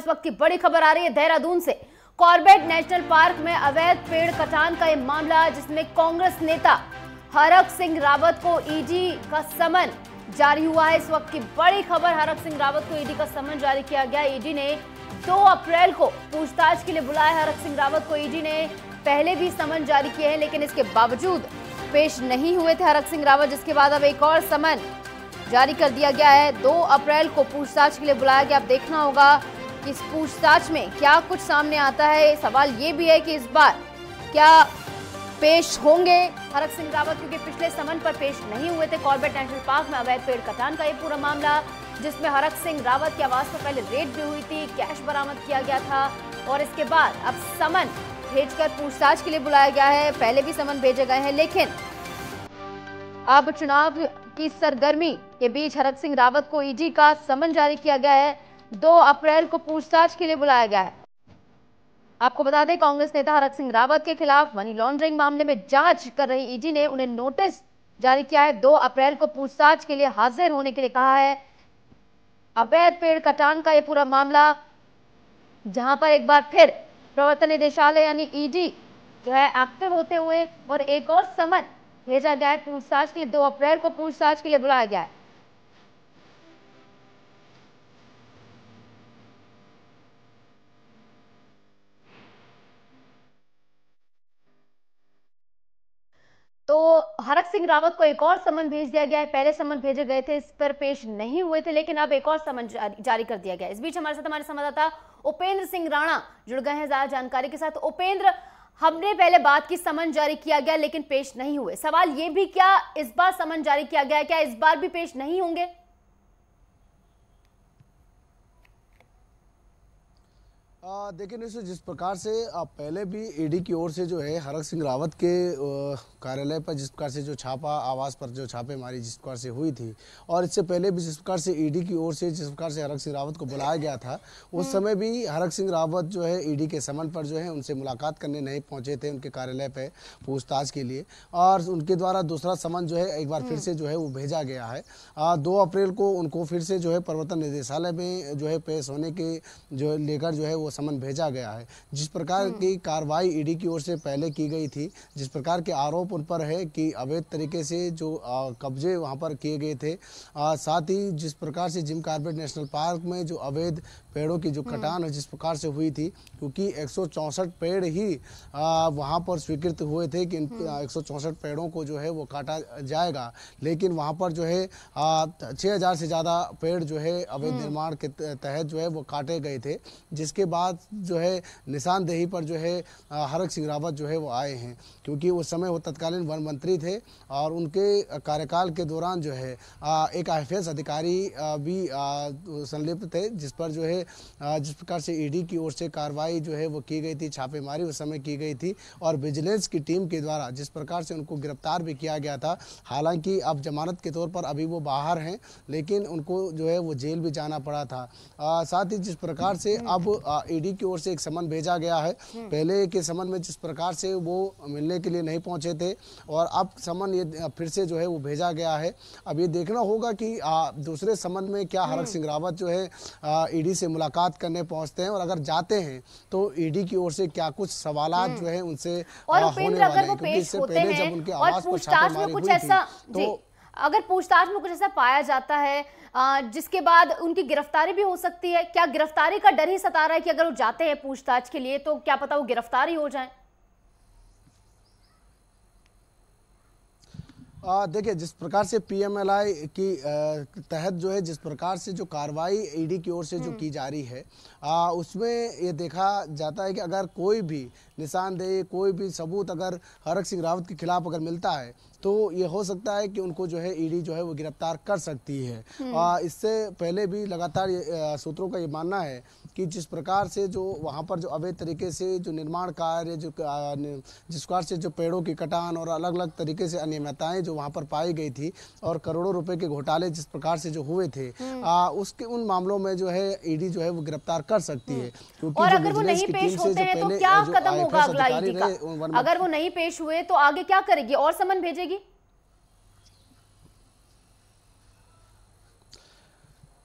इस वक्त की बड़ी खबर आ रही है देहरादून से। कॉर्बेट नेशनल पार्क में अवैध पेड़ कटान का यह मामला, जिसमें कांग्रेस नेता हरक सिंह रावत को ईडी का समन जारी हुआ है। इस वक्त की बड़ी खबर, हरक सिंह रावत को ईडी का समन जारी किया गया। ईडी ने 2 अप्रैल को पूछताछ के लिए बुलाया। हरक सिंह रावत को ईडी ने पहले भी समन जारी किए हैं, लेकिन इसके बावजूद पेश नहीं हुए थे हरक सिंह रावत, जिसके बाद अब एक और समन जारी कर दिया गया है। 2 अप्रैल को पूछताछ के लिए बुलाया गया। अब देखना होगा कि इस पूछताछ में क्या कुछ सामने आता है। सवाल ये भी है कि इस बार क्या पेश होंगे हरक सिंह रावत, क्योंकि पिछले समन पर पेश नहीं हुए थे। कॉर्बेट नेशनल पार्क में अवैध पेड़ कटान का ये पूरा मामला, जिसमें हरक सिंह रावत के आवास पर पहले रेड भी हुई थी, कैश बरामद किया गया था और इसके बाद अब समन भेजकर पूछताछ के लिए बुलाया गया है। पहले भी समन भेजे गए हैं, लेकिन अब चुनाव की सरगर्मी के बीच हरक सिंह रावत को ईडी का समन जारी किया गया है। 2 अप्रैल को पूछताछ के लिए बुलाया गया है। आपको बता दें, कांग्रेस नेता हरक सिंह रावत के खिलाफ मनी लॉन्ड्रिंग मामले में जांच कर रही ईडी ने उन्हें नोटिस जारी किया है। 2 अप्रैल को पूछताछ के लिए हाजिर होने के लिए कहा है। अवैध पेड़ कटान का यह पूरा मामला, जहां पर एक बार फिर प्रवर्तन निदेशालय यानी ईडी जो है एक्टिव होते हुए और एक और समन भेजा गया है पूछताछ के लिए। 2 अप्रैल को पूछताछ के लिए बुलाया गया है। तो हरक सिंह रावत को एक और समन भेज दिया गया है। पहले समन भेजे गए थे, इस पर पेश नहीं हुए थे, लेकिन अब एक और समन जारी कर दिया गया है। इस बीच हमारे साथ हमारे संवाददाता उपेंद्र सिंह राणा जुड़ गए हैं ज्यादा जानकारी के साथ। उपेंद्र, हमने पहले बात की समन जारी किया गया लेकिन पेश नहीं हुए। सवाल ये भी, क्या इस बार समन जारी किया गया है, क्या इस बार भी पेश नहीं होंगे? देखिए निश्चित, जिस प्रकार से पहले भी ईडी की ओर से जो है हरक सिंह रावत के कार्यालय पर जिस प्रकार से जो छापा, आवास पर जो छापेमारी जिस प्रकार से हुई थी, और इससे पहले भी जिस प्रकार से ईडी की ओर से जिस प्रकार से हरक सिंह रावत को बुलाया गया था, उस समय भी हरक सिंह रावत जो है ईडी के समन पर जो है उनसे मुलाकात करने नहीं पहुंचे थे उनके कार्यालय पर पूछताछ के लिए, और उनके द्वारा दूसरा समन जो है एक बार फिर से जो है वो भेजा गया है। 2 अप्रैल को उनको फिर से जो है प्रवर्तन निदेशालय में जो है पेश होने के जो लेकर जो है वो समन भेजा गया है। जिस प्रकार की कार्रवाई ईडी की ओर से पहले की गई थी, जिस प्रकार के आरोप उन पर है कि अवैध तरीके से जो कब्जे वहां पर किए गए थे, साथ ही जिस प्रकार से जिम कॉर्बेट नेशनल पार्क में जो अवैध पेड़ों की जो कटान है जिस प्रकार से हुई थी, क्योंकि 164 पेड़ ही वहां पर स्वीकृत हुए थे कि इन 164 पेड़ों को जो है वो काटा जाएगा, लेकिन वहां पर जो है 6000 से ज़्यादा पेड़ जो है अवैध निर्माण के तहत जो है वो काटे गए थे, जिसके बाद जो है निशानदेही पर जो है हरक सिंह रावत जो है वो आए हैं, क्योंकि उस समय वो तत्कालीन वन मंत्री थे और उनके कार्यकाल के दौरान जो है एक IFS अधिकारी भी संलिप्त थे, जिस पर जो है जिस प्रकार से ईडी की ओर से कार्रवाई जो है वो की गई थी, छापेमारी उस समय की गई थी, और विजिलेंस की टीम के द्वारा जिस प्रकार से उनको गिरफ्तार भी किया गया था। हालांकि अब जमानत के तौर पर अभी वो बाहर हैं, लेकिन उनको जो है वो जेल भी जाना पड़ा था। साथ ही जिस प्रकार से अब ईडी की ओर से एक समन भेजा गया है, पहले के समन में जिस प्रकार से वो मिलने के लिए नहीं पहुंचे थे, और अब समन ये फिर से जो है वो भेजा गया है। अब ये देखना होगा कि दूसरे समन में क्या हरक सिंह रावत जो है ईडी से मुलाकात करने पहुंचते हैं, और अगर जाते हैं तो ईडी की ओर से क्या कुछ सवालात जो है उनसे होने वाले हैं, क्योंकि इससे पहले जब उनके आवास पर छापेमारी हुई थी तो अगर पूछताछ में कुछ ऐसा पाया जाता है जिसके बाद उनकी गिरफ्तारी भी हो सकती है, क्या गिरफ्तारी का डर ही सता रहा है कि अगर वो जाते हैं पूछताछ के लिए तो क्या पता वो गिरफ्तारी हो जाए? देखिए, जिस प्रकार से PMLI की तहत जो है जिस प्रकार से जो कार्रवाई ईडी की ओर से जो की जा रही है, उसमें ये देखा जाता है कि अगर कोई भी निशानदेही, कोई भी सबूत अगर हरक सिंह रावत के खिलाफ अगर मिलता है तो ये हो सकता है कि उनको जो है ईडी जो है वो गिरफ्तार कर सकती है। इससे पहले भी लगातार सूत्रों का ये मानना है कि जिस प्रकार से जो वहाँ पर जो अवैध तरीके से जो निर्माण कार्य जिस प्रकार से जो पेड़ों की कटान और अलग अलग तरीके से अनियमितताएं जो वहाँ पर पाई गई थी, और करोड़ों रुपए के घोटाले जिस प्रकार से जो हुए थे, उसके उन मामलों में जो है ईडी जो है वो गिरफ्तार कर सकती है। क्योंकि और अगर वो नहीं पेश होते हैं तो क्या कदम होगा अगला ईडी का? अगर वो नहीं पेश हुए तो आगे क्या करेगी? और समन भेजेगी?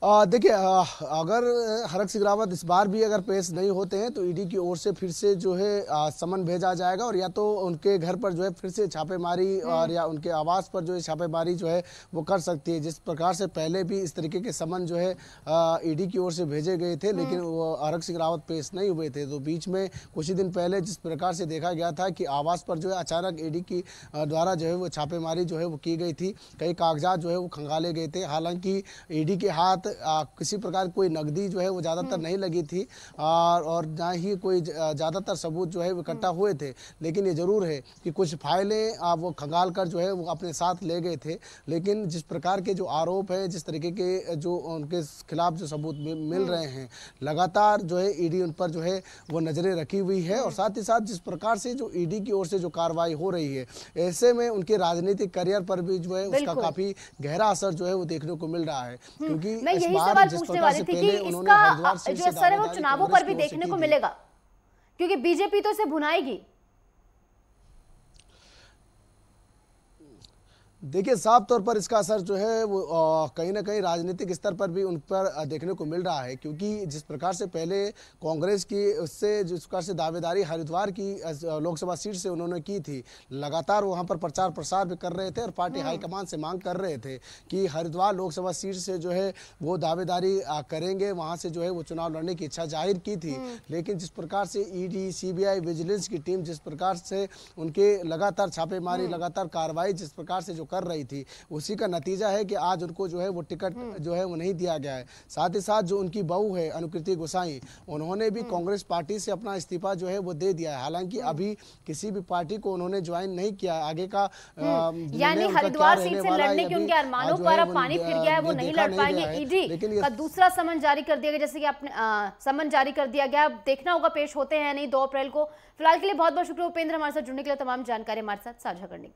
देखिए, अगर हरक सिंह रावत इस बार भी अगर पेश नहीं होते हैं तो ईडी की ओर से फिर से जो है समन भेजा जाएगा और या तो उनके घर पर जो है फिर से छापेमारी और या उनके आवास पर जो है छापेमारी जो है वो कर सकती है। जिस प्रकार से पहले भी इस तरीके के समन जो है ईडी की ओर से भेजे गए थे, लेकिन वो हरक सिंह रावत पेश नहीं हुए थे। तो बीच में कुछ ही दिन पहले जिस प्रकार से देखा गया था कि आवास पर जो है अचानक ईडी की द्वारा जो है वो छापेमारी जो है वो की गई थी, कई कागजात जो है वो खंगाले गए थे। हालांकि ईडी के हाथ किसी प्रकार कोई नकदी जो है वो ज़्यादातर नहीं लगी थी और ना ही कोई ज़्यादातर सबूत जो है वो इकट्ठा हुए थे। लेकिन ये ज़रूर है कि कुछ फाइलें वो खंगाल कर जो है वो अपने साथ ले गए थे। लेकिन जिस प्रकार के जो आरोप है, जिस तरीके के जो उनके खिलाफ जो सबूत मिल रहे हैं, लगातार जो है ईडी उन पर जो है वो नज़रें रखी हुई है और साथ ही साथ जिस प्रकार से जो ईडी की ओर से जो कार्रवाई हो रही है, ऐसे में उनके राजनीतिक करियर पर भी जो है उसका काफ़ी गहरा असर जो है वो देखने को मिल रहा है। क्योंकि मैं यही सवाल पूछने वाली थी कि इसका जो असर है वो चुनावों पर भी देखने को मिलेगा, क्योंकि बीजेपी तो इसे भुनाएगी। देखिए, साफ तौर पर इसका असर जो है वो कहीं ना कहीं राजनीतिक स्तर पर भी उन पर देखने को मिल रहा है। क्योंकि जिस प्रकार से पहले कांग्रेस की उससे जिस प्रकार से दावेदारी हरिद्वार की लोकसभा सीट से उन्होंने की थी, लगातार वहां पर प्रचार प्रसार भी कर रहे थे और पार्टी हाईकमान से मांग कर रहे थे कि हरिद्वार लोकसभा सीट से जो है वो दावेदारी करेंगे, वहां से जो है वो चुनाव लड़ने की इच्छा जाहिर की थी। लेकिन जिस प्रकार से ईडी, सीबीआई, विजिलेंस की टीम जिस प्रकार से उनके लगातार छापेमारी, लगातार कार्रवाई जिस प्रकार से जो कर रही थी, उसी का नतीजा है कि आज उनको जो है वो टिकट जो है वो नहीं दिया गया है। साथ ही साथ जो उनकी बहू है अनुकृति गोसाई, उन्होंने भी कांग्रेस पार्टी से अपना इस्तीफा जो है वो दे दिया है। हालांकि अभी किसी भी पार्टी को उन्होंने ज्वाइन नहीं किया। आगे का यानी हरिद्वार सीट से लड़ने के उनके अरमानों पर अब पानी फिर गया है, वो नहीं लड़ पाएंगे। ईडी का दूसरा समन जारी कर दिया गया, जैसे कि आपने समन जारी कर दिया गया। अब देखना होगा पेश होते हैं नहीं 2 अप्रैल को। फिलहाल के लिए बहुत बहुत शुक्रिया उपेंद्र, हमारे साथ जुड़ने के लिए, तमाम जानकारी हमारे साथ साझा करने के लिए।